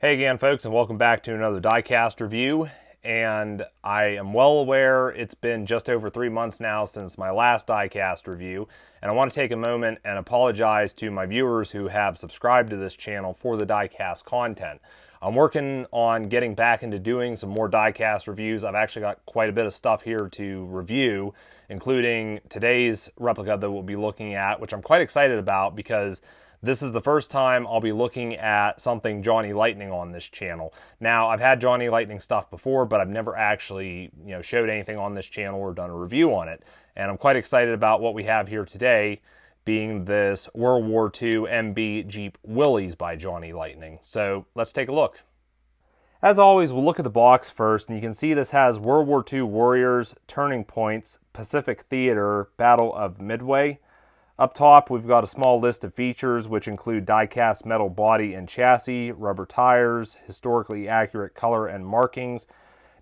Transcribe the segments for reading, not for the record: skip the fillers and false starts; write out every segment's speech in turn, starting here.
Hey again, folks, and welcome back to another Diecast review. And I am well aware it's been just over 3 months now since my last Diecast review, and I want to take a moment and apologize to my viewers who have subscribed to this channel for the Diecast content. I'm working on getting back into doing some more Diecast reviews. I've actually got quite a bit of stuff here to review, including today's replica that we'll be looking at, which I'm quite excited about because this is the first time I'll be looking at something Johnny Lightning on this channel. Now, I've had Johnny Lightning stuff before, but I've never actually, showed anything on this channel or done a review on it. And I'm quite excited about what we have here today, being this World War II MB Jeep Willys by Johnny Lightning. So let's take a look. As always, we'll look at the box first, and you can see this has World War II Warriors, Turning Points, Pacific Theater, Battle of Midway. Up top, we've got a small list of features, which include die-cast metal body and chassis, rubber tires, historically accurate color and markings.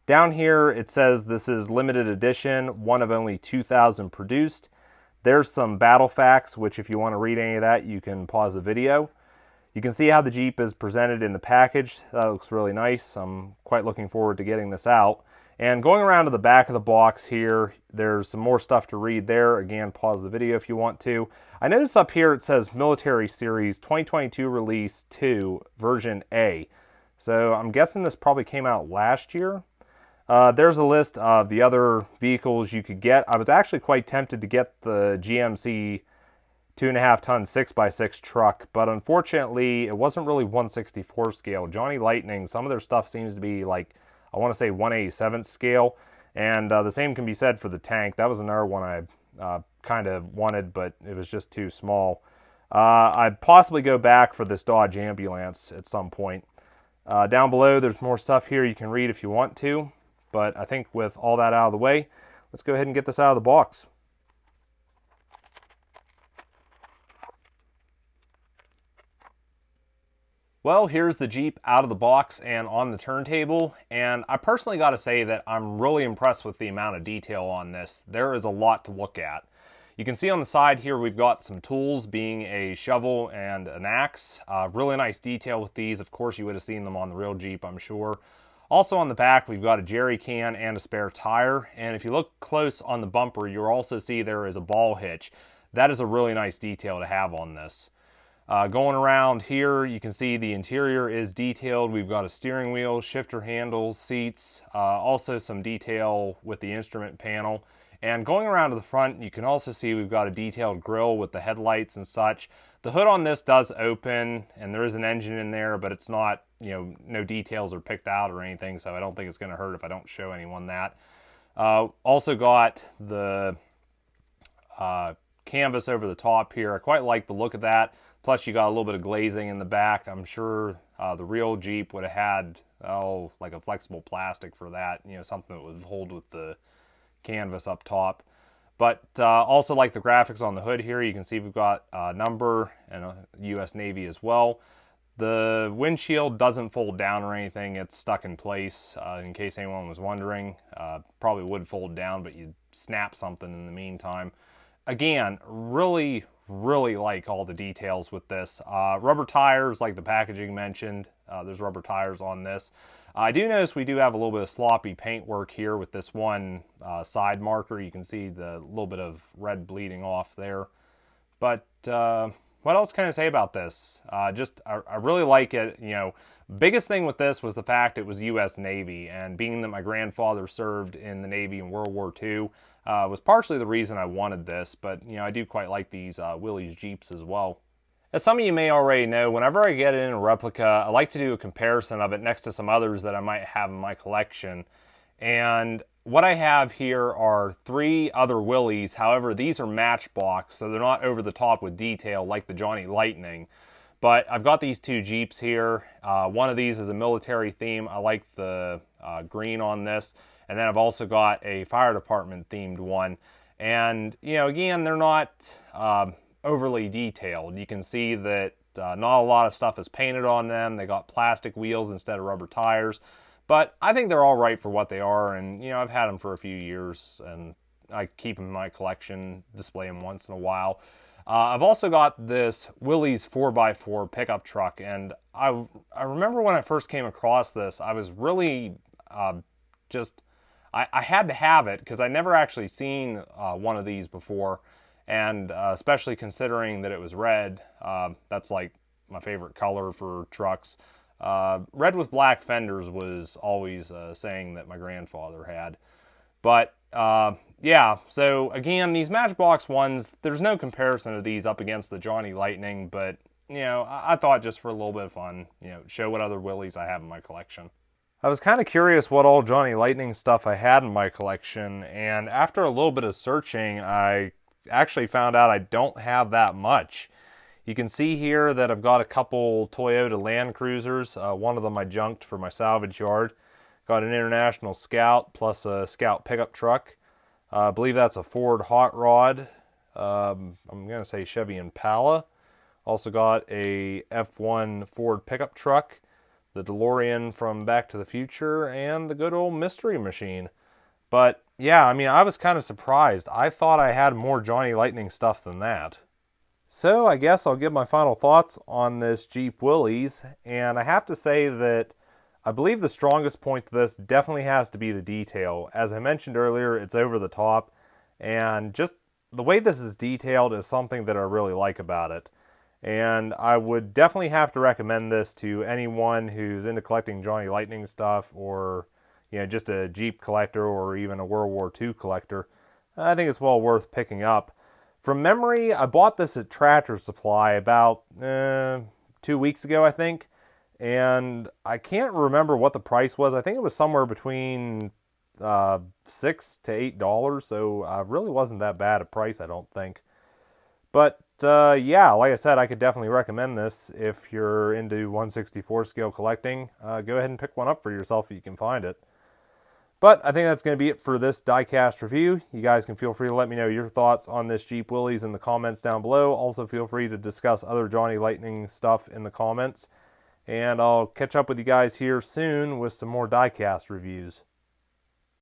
Down here, it says this is limited edition, one of only 2,000 produced. There's some battle facts, which if you want to read any of that, you can pause the video. You can see how the Jeep is presented in the package. That looks really nice. I'm quite looking forward to getting this out. And going around to the back of the box here, there's some more stuff to read there. Again, pause the video if you want to. I notice up here it says Military Series 2022 Release 2, Version A. So I'm guessing this probably came out last year. There's a list of the other vehicles you could get. I was actually quite tempted to get the GMC 2.5 ton 6x6 truck, but unfortunately it wasn't really 1/64 scale. Johnny Lightning, some of their stuff seems to be like, I want to say 1/87 scale, and the same can be said for the tank. That was another one I kind of wanted, but it was just too small. I'd possibly go back for this Dodge ambulance at some point. Down below, there's more stuff here you can read if you want to, but I think with all that out of the way, let's go ahead and get this out of the box. Well, here's the Jeep out of the box and on the turntable, and I personally got to say that I'm really impressed with the amount of detail on this. There is a lot to look at. You can see on the side here we've got some tools, being a shovel and an axe. Really nice detail with these. Of course, you would have seen them on the real Jeep, I'm sure. Also on the back, we've got a jerry can and a spare tire, and if you look close on the bumper, you'll also see there is a ball hitch. That is a really nice detail to have on this. Going around here, you can see the interior is detailed. We've got a steering wheel, shifter handles, seats, also some detail with the instrument panel. And going around to the front, you can also see we've got a detailed grille with the headlights and such. The hood on this does open, and there is an engine in there, but it's not, no details are picked out or anything, so I don't think it's going to hurt if I don't show anyone that. Also got the canvas over the top here. I quite like the look of that. Plus, you got a little bit of glazing in the back. I'm sure the real Jeep would have had, like a flexible plastic for that, something that would hold with the canvas up top. But also like the graphics on the hood here, you can see we've got a number and a US Navy as well. The windshield doesn't fold down or anything. It's stuck in place, in case anyone was wondering. Probably would fold down, but you'd snap something in the meantime. Again, really like all the details with this. Rubber tires, like the packaging mentioned, there's rubber tires on this. I do notice we do have a little bit of sloppy paint work here with this one side marker. You can see the little bit of red bleeding off there. But what else can I say about this? I really like it. Biggest thing with this was the fact it was US Navy, and being that my grandfather served in the Navy in World War II, was partially the reason I wanted this, but I do quite like these Willys Jeeps as well. As some of you may already know, whenever I get in a replica, I like to do a comparison of it next to some others that I might have in my collection. And what I have here are 3 Other Willys. However, these are matchbox, so they're not over the top with detail like the Johnny Lightning. But I've got these 2 Jeeps here. One of these is a military theme. I like the green on this. And then I've also got a fire department themed one. And, again, they're not overly detailed. You can see that not a lot of stuff is painted on them. They got plastic wheels instead of rubber tires. But I think they're all right for what they are. And, I've had them for a few years, and I keep them in my collection, display them once in a while. I've also got this Willys 4x4 pickup truck, and I remember when I first came across this, I was really just I had to have it because I never actually seen one of these before, and especially considering that it was red. That's like my favorite color for trucks. Red with black fenders was always a saying that my grandfather had. But yeah, so again, these Matchbox ones, there's no comparison to these up against the Johnny Lightning, but you know, I thought just for a little bit of fun, you know, show what other Willys I have in my collection. I was kind of curious what all Johnny Lightning stuff I had in my collection, and after a little bit of searching, I actually found out I don't have that much. You can see here that I've got a couple Toyota Land Cruisers. One of them I junked for my salvage yard. Got an International Scout plus a Scout pickup truck. I believe that's a Ford Hot Rod. I'm going to say Chevy Impala. Also got a F1 Ford pickup truck, the DeLorean from Back to the Future, and the good old Mystery Machine. But yeah, I mean, I was kind of surprised. I thought I had more Johnny Lightning stuff than that. So I guess I'll give my final thoughts on this Jeep Willys, and I have to say that I believe the strongest point to this definitely has to be the detail. As I mentioned earlier, it's over the top, and just the way this is detailed is something that I really like about it. And I would definitely have to recommend this to anyone who's into collecting Johnny Lightning stuff, or you know, just a Jeep collector, or even a World War II collector. I think it's well worth picking up. From memory, I bought this at Tractor Supply about 2 weeks ago, I think. And I can't remember what the price was. I think it was somewhere between $6 to $8, so really wasn't that bad a price, I don't think. But yeah, like I said, I could definitely recommend this if you're into 1/64 scale collecting. Go ahead and pick one up for yourself if you can find it. But I think that's going to be it for this diecast review. You guys can feel free to let me know your thoughts on this Jeep Willys in the comments down below. Also feel free to discuss other Johnny Lightning stuff in the comments. And I'll catch up with you guys here soon with some more diecast reviews.